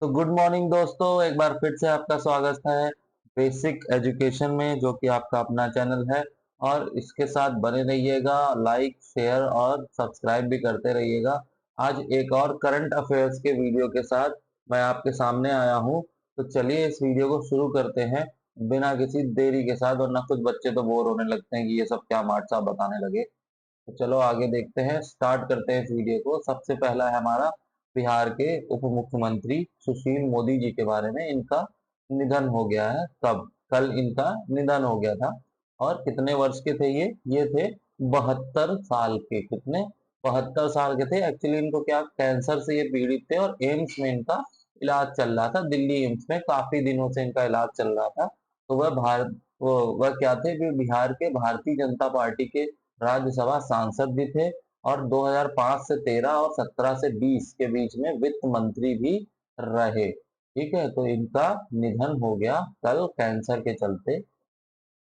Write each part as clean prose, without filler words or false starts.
तो good morning दोस्तों, एक बार फिर से आपका स्वागत है बेसिक एजुकेशन में, जो कि आपका अपना चैनल है। और इसके साथ बने रहिएगा, लाइक शेयर और सब्सक्राइब भी करते रहिएगा। आज एक और करंट अफेयर्स के वीडियो के साथ मैं आपके सामने आया हूँ। तो चलिए इस वीडियो को शुरू करते हैं बिना किसी देरी के साथ, वरना कुछ बच्चे तो बोर होने लगते हैं कि ये सब क्या मार्ट साहब बताने लगे। तो चलो आगे देखते हैं, स्टार्ट करते हैं इस वीडियो को। सबसे पहला है हमारा बिहार के उप मुख्यमंत्री सुशील मोदी जी के बारे में। इनका निधन हो गया है। कब? कल इनका निधन हो गया था। और कितने वर्ष के थे ये थे 72 साल के। कितने? 72 साल के थे। एक्चुअली इनको क्या कैंसर से ये पीड़ित थे और एम्स में इनका इलाज चल रहा था। दिल्ली एम्स में काफी दिनों से इनका इलाज चल रहा था। तो वह क्या थे? वे बिहार के भारतीय जनता पार्टी के राज्यसभा सांसद भी थे। और 2005 से 13 और 17 से 20 के बीच में वित्त मंत्री भी रहे। ठीक है, तो इनका निधन हो गया कल कैंसर के चलते,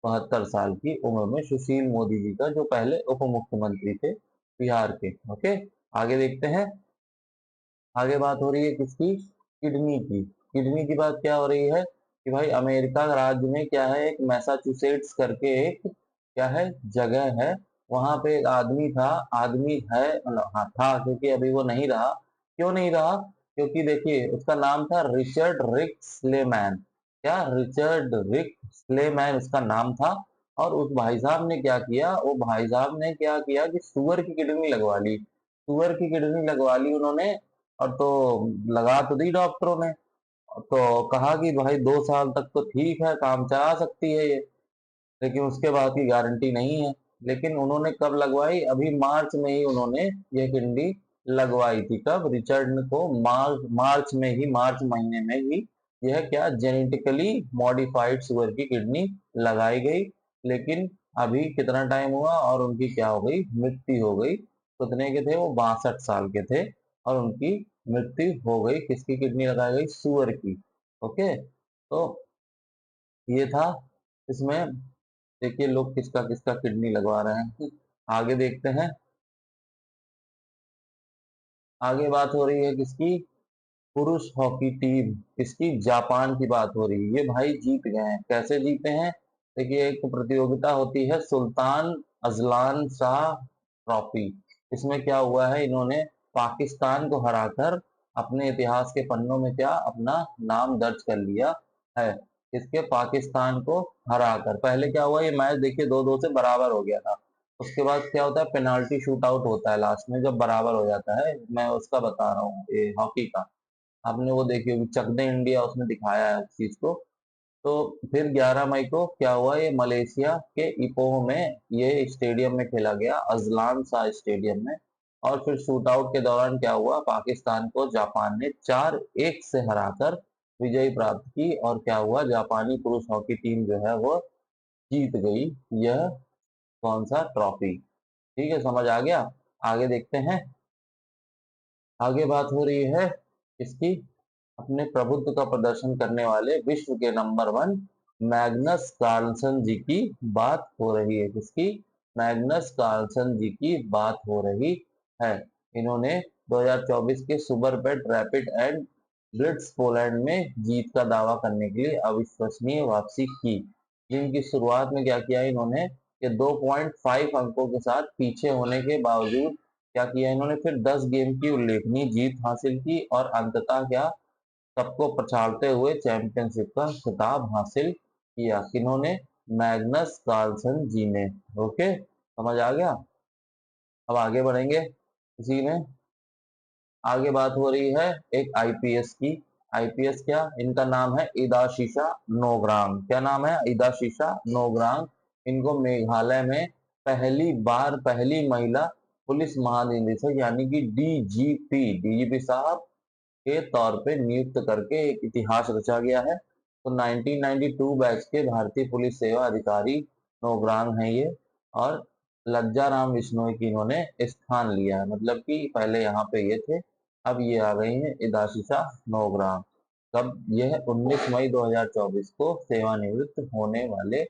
72 साल की उम्र में। सुशील मोदी जी का, जो पहले उप मुख्यमंत्री थे बिहार के। ओके, आगे देखते हैं। आगे बात हो रही है किसकी? किडनी की। किडनी की बात क्या हो रही है कि भाई अमेरिका राज्य में क्या है, एक मैसाचुसेट्स करके एक क्या है जगह है। वहां पे एक आदमी था, आदमी है, मतलब हाँ था, क्योंकि अभी वो नहीं रहा। क्यों नहीं रहा? क्योंकि देखिए उसका नाम था रिचर्ड रिक स्लेमैन। क्या? रिचर्ड रिक स्लेमैन उसका नाम था। और उस भाई साहब ने क्या किया, वो भाई साहब ने क्या किया कि सुअर की किडनी लगवा ली। सुअर की किडनी लगवा ली उन्होंने। और तो लगा तो दी डॉक्टरों ने। तो कहा कि भाई 2 साल तक तो ठीक है, काम चला सकती है ये, लेकिन उसके बाद की गारंटी नहीं है। लेकिन उन्होंने कब लगवाई? अभी मार्च में ही उन्होंने ये किडनी लगवाई थी। कब? रिचर्ड को मार्च में ही, मार्च महीने में ही यह क्या जेनेटिकली मॉडिफाइड सुअर की किडनी लगाई गई। लेकिन अभी कितना टाइम हुआ और उनकी क्या हो गई? मृत्यु हो गई। कितने के थे वो? 62 साल के थे। और उनकी मृत्यु हो गई। किसकी किडनी लगाई गई? सुअर की। ओके, तो ये था इसमें। देखिए लोग किसका किसका किडनी लगवा रहे हैं। आगे देखते हैं। आगे बात हो रही है किसकी? पुरुष हॉकी टीम। किसकी? जापान की बात हो रही है। ये भाई जीत गए हैं। कैसे जीते हैं? देखिए एक प्रतियोगिता होती है सुल्तान अजलान शाह ट्रॉफी। इसमें क्या हुआ है, इन्होंने पाकिस्तान को हराकर अपने इतिहास के पन्नों में क्या अपना नाम दर्ज कर लिया है। इसके पाकिस्तान को हराकर। पहले क्या हुआ, ये मैच देखिए 2-2 से बराबर हो गया था। उसके बाद क्या होता है, पेनाल्टी शूट आउट होता है लास्ट में जब बराबर हो जाता है। मैं उसका बता रहा हूँ, ये हॉकी का। आपने वो देखी होगी चक दे इंडिया, उसने दिखाया है उस चीज को। तो फिर 11 मई को क्या हुआ, ये मलेशिया के इपोह में ये स्टेडियम में खेला गया, अजलान शाह स्टेडियम में। और फिर शूट आउट के दौरान क्या हुआ, पाकिस्तान को जापान ने 4-1 से हराकर विजय प्राप्त की। और क्या हुआ, जापानी पुरुष हॉकी टीम जो है वो जीत गई यह कौन सा ट्रॉफी। ठीक है, समझ आ गया। आगे देखते हैं। आगे बात हो रही है इसकी, अपने प्रभुत्व का प्रदर्शन करने वाले विश्व के नंबर 1 मैग्नस कार्लसन जी की बात हो रही है। किसकी? मैग्नस कार्लसन जी की बात हो रही है। इन्होंने 2024 के super pet rapid and blitz Poland में जीत का दावा करने के लिए अविश्वसनीय वापसी की। जिनकी शुरुआत में क्या किया इन्होंने, कि 2.5 अंकों के साथ पीछे होने के बावजूद क्या किया इन्होंने, फिर 10 गेम की उल्लेखनीय जीत हासिल की। और अंततः क्या, सबको पछाड़ते हुए चैंपियनशिप का खिताब हासिल किया। किन्होंने? मैग्नस कार्लसन जी ने। ओके, समझ आ गया। अब आगे बढ़ेंगे इसी में। आगे बात हो रही है एक आईपीएस की। आईपीएस क्या, इनका नाम है इदाशीशा नोग्राम। क्या नाम है? इदाशीशा नोग्राम। इनको मेघालय में पहली बार पहली महिला पुलिस महानिदेशक यानी कि डीजीपी, डीजीपी साहब के तौर पे नियुक्त करके एक इतिहास रचा गया है। तो 1992 बैच के भारतीय पुलिस सेवा अधिकारी नौग्राम है ये। और लज्जा राम बिश्नोई की इन्होंने स्थान लिया है, मतलब कि पहले यहाँ पे ये थे, अब ये आ गई हैं इदाशीशा नौग्राम। कब? यह 19 मई 2024 को सेवानिवृत्त होने वाले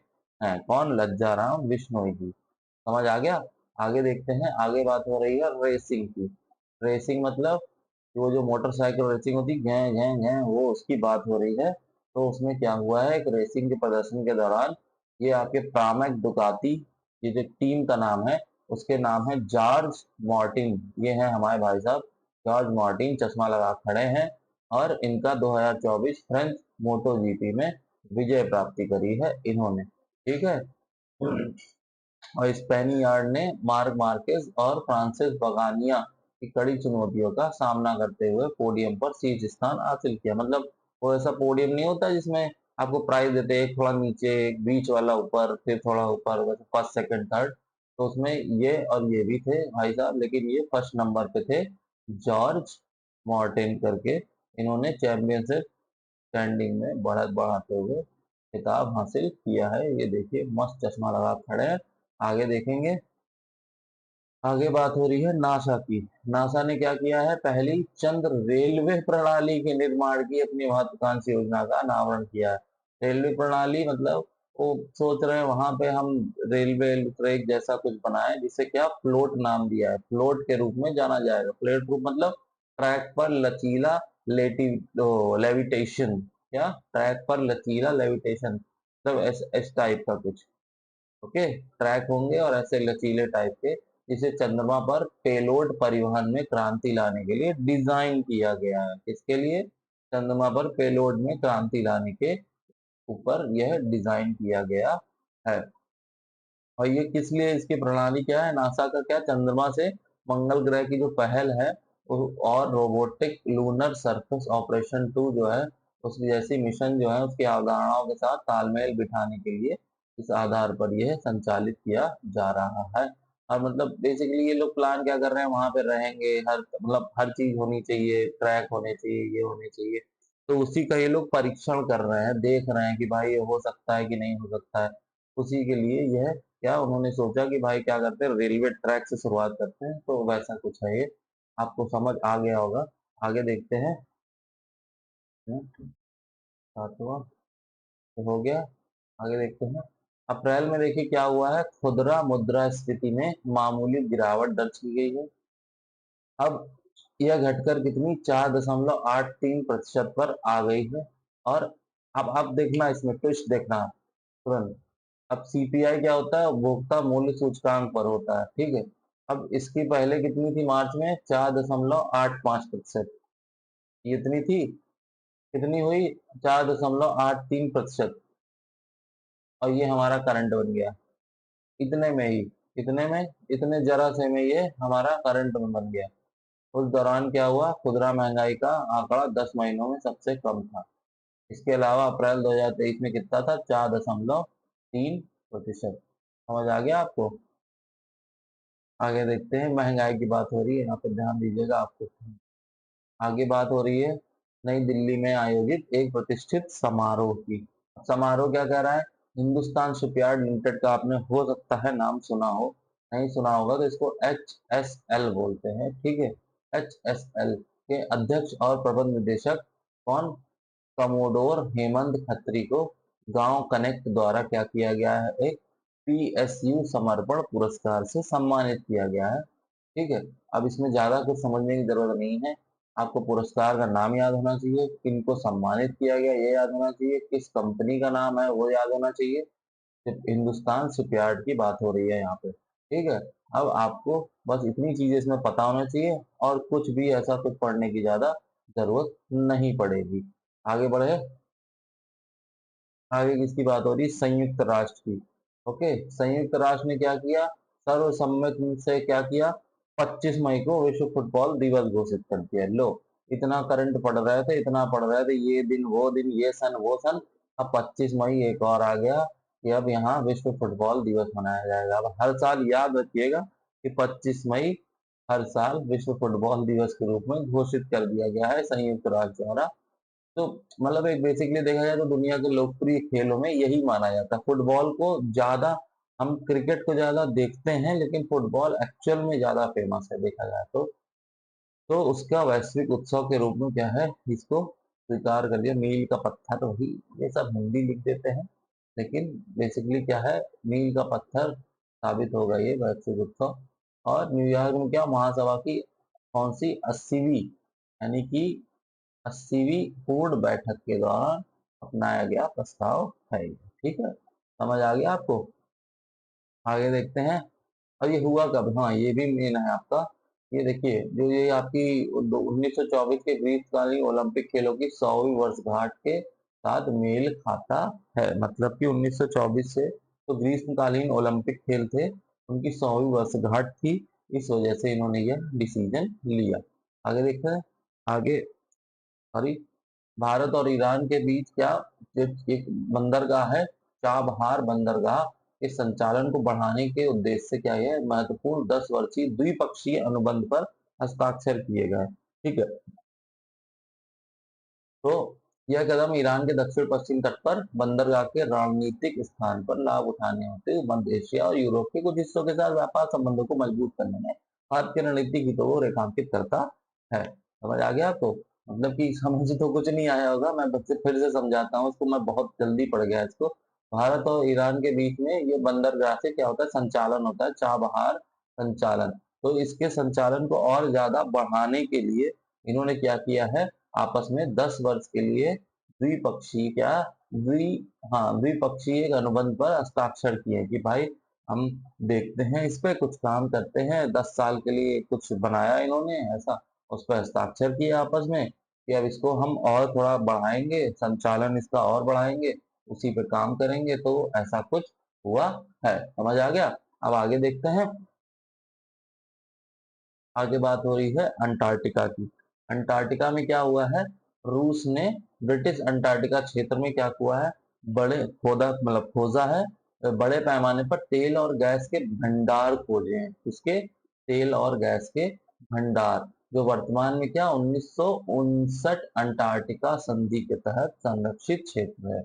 हैं। कौन? लज्जा राम बिश्नोई जी। समझ आ गया। आगे देखते हैं। आगे बात हो रही है रेसिंग की। रेसिंग मतलब वो जो मोटरसाइकिल रेसिंग होती है घै घै घै, वो उसकी बात हो रही है। तो उसमें क्या हुआ है, एक रेसिंग के प्रदर्शन के दौरान ये आपके प्रामेक डुकाती, ये जो टीम का नाम है उसके नाम है जॉर्ज मार्टिन। ये है हमारे भाई साहब जॉर्ज मार्टिन, चश्मा लगा खड़े हैं। और इनका 2024 फ्रेंच मोटो जीपी में विजय प्राप्ति करी है इन्होंने, ठीक है। और स्पेनियार्ड ने मार्क मार्केज और फ्रांसिस बगानिया की कड़ी चुनौतियों का सामना करते हुए पोडियम पर शीर्ष स्थान हासिल किया। मतलब वो ऐसा पोडियम नहीं होता जिसमें आपको प्राइज देते हैं, एक थोड़ा नीचे एक बीच वाला ऊपर फिर थोड़ा ऊपर, वैसे फर्स्ट सेकंड थर्ड। तो उसमें ये और ये भी थे भाई साहब, लेकिन ये फर्स्ट नंबर पे थे, जॉर्ज मार्टिन करके। इन्होंने चैंपियनशिप स्टैंडिंग में बढ़त बढ़ाते हुए खिताब हासिल किया है। ये देखिए मस्त चश्मा लगा खड़े हैं। आगे देखेंगे, आगे बात हो रही है नासा की। नासा ने क्या किया है, पहली चंद्र रेलवे प्रणाली के निर्माण की अपनी महत्वाकांक्षी योजना का अनावरण किया है। रेलवे प्रणाली मतलब वो सोच रहे हैं वहां पे हम रेलवे ट्रैक जैसा कुछ बनाए, जिसे क्या फ्लोट नाम दिया है, फ्लोट के रूप में जाना जाएगा। फ्लोट रूप मतलब ट्रैक पर लचीला लेविटेशन, क्या ट्रैक पर लचीला लेविटेशन, मतलब इस टाइप का कुछ। ओके, ट्रैक होंगे और ऐसे लचीले टाइप के, जिसे चंद्रमा पर पेलोड परिवहन में क्रांति लाने के लिए डिजाइन किया गया है। किसके लिए, चंद्रमा पर पेलोड में क्रांति लाने के ऊपर यह डिजाइन किया गया है। और ये किस लिए, इसकी प्रणाली क्या है, नासा का क्या, चंद्रमा से मंगल ग्रह की जो पहल है और रोबोटिक लूनर सरफेस ऑपरेशन 2 जो है, उसकी जैसी मिशन जो है उसकी अवधारणाओं के साथ तालमेल बिठाने के लिए इस आधार पर यह संचालित किया जा रहा है। और मतलब बेसिकली ये लोग प्लान क्या कर रहे हैं, वहां पे रहेंगे, हर मतलब हर चीज होनी चाहिए, ट्रैक होने चाहिए, ये होने चाहिए। तो उसी का ये लोग परीक्षण कर रहे हैं, देख रहे हैं कि भाई ये हो सकता है कि नहीं हो सकता है। उसी के लिए यह क्या उन्होंने सोचा कि भाई क्या करते हैं, रेलवे ट्रैक से शुरुआत करते हैं। तो वैसा कुछ है ये, आपको समझ आ गया होगा। आगे देखते हैं। सातवां तो हो गया। आगे देखते हैं, अप्रैल में देखिए क्या हुआ है, खुदरा मुद्रास्फीति में मामूली गिरावट दर्ज की गई है। अब यह घटकर कितनी, 4.83% पर आ गई है। और अब देखना, इसमें ट्विस्ट देखना तुरंत। अब सीपीआई क्या होता है, उपभोक्ता मूल्य सूचकांक पर होता है, ठीक है। अब इसकी पहले कितनी थी, मार्च में 4.85%, ये इतनी थी, कितनी हुई, 4.83%। और ये हमारा करंट बन गया, इतने में ही, इतने में, इतने जरा से में ये हमारा करंट में बन गया। उस दौरान क्या हुआ, खुदरा महंगाई का आंकड़ा 10 महीनों में सबसे कम था। इसके अलावा अप्रैल 2023 में कितना था, 4.3%। समझ आ गया आपको। आगे देखते हैं, महंगाई की बात हो रही है यहाँ पर, ध्यान दीजिएगा आपको। आगे बात हो रही है नई दिल्ली में आयोजित एक प्रतिष्ठित समारोह की। समारोह क्या कह रहा है, हिंदुस्तान शिपयार्ड लिमिटेड का आपने हो सकता है नाम सुना हो, नहीं सुना होगा तो इसको HSL बोलते हैं, ठीक है। HSL के अध्यक्ष और प्रबंध निदेशक कौन, कमोडोर हेमंत खत्री को गांव कनेक्ट द्वारा क्या किया गया है, एक PSU समर्पण पुरस्कार से सम्मानित किया गया है, ठीक है। अब इसमें ज्यादा कुछ समझने की जरूरत नहीं है, आपको पुरस्कार का नाम याद होना चाहिए, किनको सम्मानित किया गया ये याद होना चाहिए, किस कंपनी का नाम है वो याद होना चाहिए। सिर्फ हिंदुस्तान शिपयार्ड की बात हो रही है यहाँ पे, ठीक है। अब आपको बस इतनी चीजें इसमें पता होना चाहिए, और कुछ भी ऐसा कुछ पढ़ने की ज्यादा जरूरत नहीं पड़ेगी। आगे बढ़े, आगे किसकी बात हो रही है, संयुक्त राष्ट्र की। ओके, संयुक्त राष्ट्र ने क्या किया, सर्वसम्मति से क्या किया, 25 मई को विश्व फुटबॉल दिवस घोषित कर दिया। लो, इतना करंट पढ़ रहे थे, इतना पढ़ रहे थे, ये दिन वो दिन, ये सन वो सन, अब 25 मई एक और आ गया कि अब यहाँ विश्व फुटबॉल दिवस मनाया जाएगा। अब हर साल याद रखिएगा कि 25 मई हर साल विश्व फुटबॉल दिवस के रूप में घोषित कर दिया गया है संयुक्त राष्ट्र द्वारा। तो मतलब एक बेसिकली देखा जाए तो दुनिया के लोकप्रिय खेलों में यही माना जाता है, फुटबॉल को ज्यादा, हम क्रिकेट को ज्यादा देखते हैं लेकिन फुटबॉल एक्चुअल में ज्यादा फेमस है देखा जाए तो उसका वैश्विक उत्सव के रूप में क्या है, इसको स्वीकार कर लिया। मील का पत्थर, वही ये सब हिंदी लिख देते हैं, लेकिन बेसिकली क्या है, मील का पत्थर साबित होगा ये वैश्विक उत्सव। और न्यूयॉर्क में क्या, महासभा की कौन सी 80वीं यानी कि 80वीं पूर्ण बैठक के दौरान अपनाया गया प्रस्ताव है ये। ठीक है, समझ आ गया आपको। आगे देखते हैं। और ये हुआ कब, हाँ ये भी मेन है आपका। ये देखिए, जो ये आपकी 1924 के ग्रीष्मकालीन ओलंपिक खेलों की 100वीं वर्षगांठ के साथ मेल खाता है। मतलब कि 1924 से तो ग्रीष्मकालीन ओलंपिक खेल थे, उनकी 100वीं वर्षगांठ थी, इस वजह से इन्होंने यह डिसीजन लिया। आगे देखते हैं। आगे, सॉरी, भारत और ईरान के बीच क्या एक बंदरगाह है, चाबहार बंदरगाह के संचालन को बढ़ाने के उद्देश्य से क्या है, महत्वपूर्ण 10 वर्षीय द्विपक्षीय अनुबंध पर हस्ताक्षर किए गए। ठीक है, तो यह कदम ईरान के दक्षिण पश्चिम तट पर बंदरगाह के रणनीतिक स्थान पर लाभ उठाने होते हुए मध्य एशिया और यूरोप के कुछ हिस्सों के साथ व्यापार संबंधों को मजबूत करने में भारत के रणनीतिक हितों को रेखांकित करता है। समझ आ गया आपको। मतलब कि समझ तो कुछ नहीं आया होगा, मैं बच्चे फिर से समझाता हूँ इसको, मैं बहुत जल्दी पड़ गया इसको। भारत और ईरान के बीच में ये बंदरगाह से क्या होता है, संचालन होता है, चाबहार संचालन। तो इसके संचालन को और ज्यादा बढ़ाने के लिए इन्होंने क्या किया है, आपस में 10 वर्ष के लिए द्विपक्षीय क्या द्वि हाँ द्विपक्षीय एक अनुबंध पर हस्ताक्षर किए कि भाई हम देखते हैं, इस पे कुछ काम करते हैं। 10 साल के लिए कुछ बनाया इन्होंने ऐसा, उस पर हस्ताक्षर किए आपस में कि अब इसको हम और थोड़ा बढ़ाएंगे, संचालन इसका और बढ़ाएंगे, उसी पे काम करेंगे। तो ऐसा कुछ हुआ है। समझ आ गया। अब आगे देखते हैं। आगे बात हो रही है अंटार्कटिका की। अंटार्कटिका में क्या हुआ है, रूस ने ब्रिटिश अंटार्कटिका क्षेत्र में क्या हुआ है, बड़े खोदा मतलब खोजा है, बड़े पैमाने पर तेल और गैस के भंडार खोजे हैं। इसके तेल और गैस के भंडार, जो वर्तमान में क्या 1959 अंटार्कटिका संधि के तहत संरक्षित क्षेत्र है।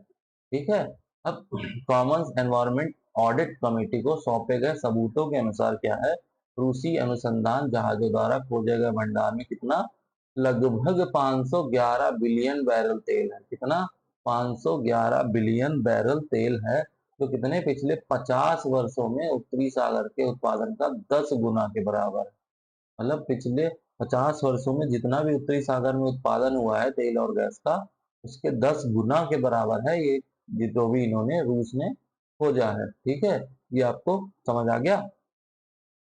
ठीक है। अब कॉमन एनवायरनमेंट ऑडिट कमेटी को सौंपे गए सबूतों के अनुसार क्या है, रूसी अनुसंधान जहाजों द्वारा खोजे गए भंडार में कितना, लगभग 511 बिलियन बैरल तेल है। कितना, 511 बिलियन बैरल तेल है, जो कितने पिछले 50 वर्षों में उत्तरी सागर के उत्पादन का 10 गुना के बराबर है। मतलब पिछले 50 वर्षों में जितना भी उत्तरी सागर में उत्पादन हुआ है तेल और गैस का, उसके 10 गुना के बराबर है ये जो भी इन्होंने रूस ने खोजा है। ठीक है, ये आपको समझ आ गया।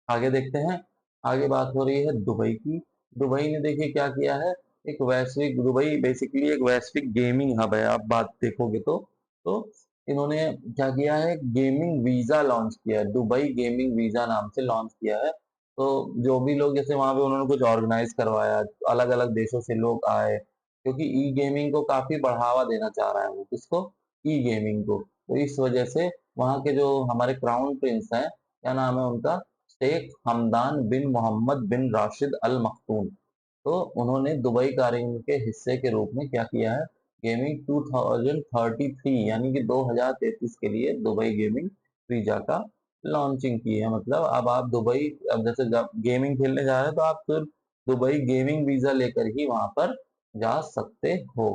आगे देखते हैं। आगे बात हो रही है दुबई की। दुबई ने देखिए क्या किया है, एक वैश्विक, दुबई बेसिकली एक वैश्विक गेमिंग हब है, आप बात देखोगे तो इन्होंने क्या किया है, गेमिंग वीजा लॉन्च किया है, दुबई गेमिंग वीजा नाम से लॉन्च किया है। तो जो भी लोग जैसे वहां पे उन्होंने कुछ ऑर्गेनाइज करवाया, अलग अलग देशों से लोग आए, क्योंकि ई गेमिंग को काफी बढ़ावा देना चाह रहा है वो, किसको, ई गेमिंग को। तो इस वजह से वहाँ के जो हमारे क्राउन प्रिंस हैं, क्या नाम है उनका, शेख हमदान बिन मोहम्मद बिन राशिद अल मखतूम, तो उन्होंने दुबई कार्यक्रम के हिस्से के रूप में क्या किया है, गेमिंग 2033 यानी कि 2033 के लिए दुबई गेमिंग वीजा का लॉन्चिंग की है। मतलब अब आप दुबई, अब जैसे जब गेमिंग खेलने जा रहे हैं तो आप सिर्फ दुबई गेमिंग वीजा लेकर ही वहां पर जा सकते हो।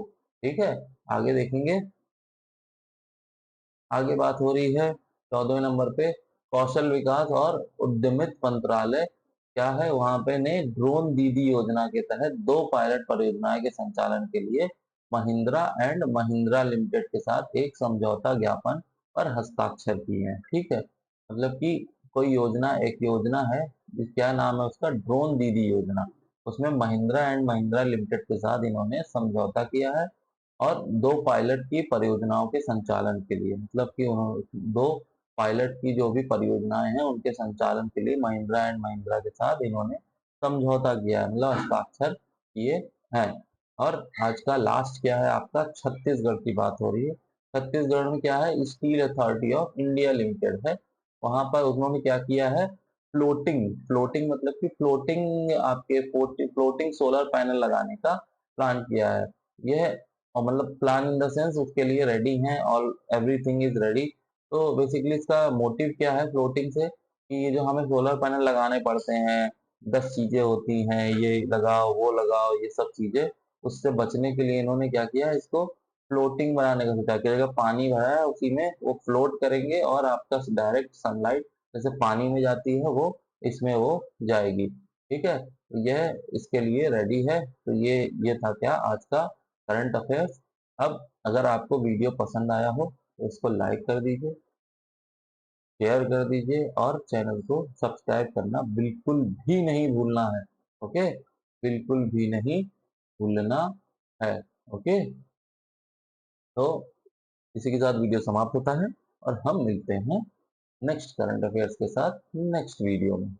ठीक है, आगे देखेंगे। आगे बात हो रही है 14वें नंबर पे, कौशल विकास और उद्यमित मंत्रालय क्या है, वहां पे ने ड्रोन दीदी योजना के तहत 2 पायलट परियोजनाएं के संचालन के लिए महिंद्रा एंड महिंद्रा लिमिटेड के साथ एक समझौता ज्ञापन पर हस्ताक्षर किए हैं। ठीक है, मतलब कि कोई योजना, एक योजना है, क्या नाम है उसका, ड्रोन दीदी योजना, उसमें महिंद्रा एंड महिंद्रा लिमिटेड के साथ इन्होंने समझौता किया है। और 2 पायलट की परियोजनाओं के संचालन के लिए, मतलब कि उन्होंने 2 पायलट की जो भी परियोजनाएं हैं उनके संचालन के लिए महिंद्रा एंड महिंद्रा के साथ इन्होंने समझौता किया है, मतलब हस्ताक्षर किए हैं। और आज का लास्ट क्या है आपका, छत्तीसगढ़ की बात हो रही है। छत्तीसगढ़ में क्या है, steel authority of India limited है, वहां पर उन्होंने क्या किया है, फ्लोटिंग फ्लोटिंग मतलब कि फ्लोटिंग आपके फ्लोटिंग सोलर पैनल लगाने का प्लान किया है। यह, और मतलब प्लान इन द सेंस उसके लिए रेडी हैं, ऑल एवरीथिंग इज रेडी। तो बेसिकली इसका मोटिव क्या है फ्लोटिंग से, कि ये जो हमें सोलर पैनल लगाने पड़ते हैं, 10 चीजें होती हैं, ये लगाओ वो लगाओ ये सब चीजें, उससे बचने के लिए इन्होंने क्या किया है, इसको फ्लोटिंग बनाने का सोचा कि अगर पानी भरा है उसी में वो फ्लोट करेंगे और आपका डायरेक्ट सनलाइट जैसे पानी में जाती है वो इसमें वो जाएगी। ठीक है, तो यह इसके लिए रेडी है। तो ये था क्या आज का करंट अफेयर्स। अब अगर आपको वीडियो पसंद आया हो तो इसको लाइक कर दीजिए, शेयर कर दीजिए और चैनल को सब्सक्राइब करना बिल्कुल भी नहीं भूलना है। ओके, बिल्कुल भी नहीं भूलना है। ओके, तो इसी के साथ वीडियो समाप्त होता है और हम मिलते हैं नेक्स्ट करंट अफेयर्स के साथ नेक्स्ट वीडियो में।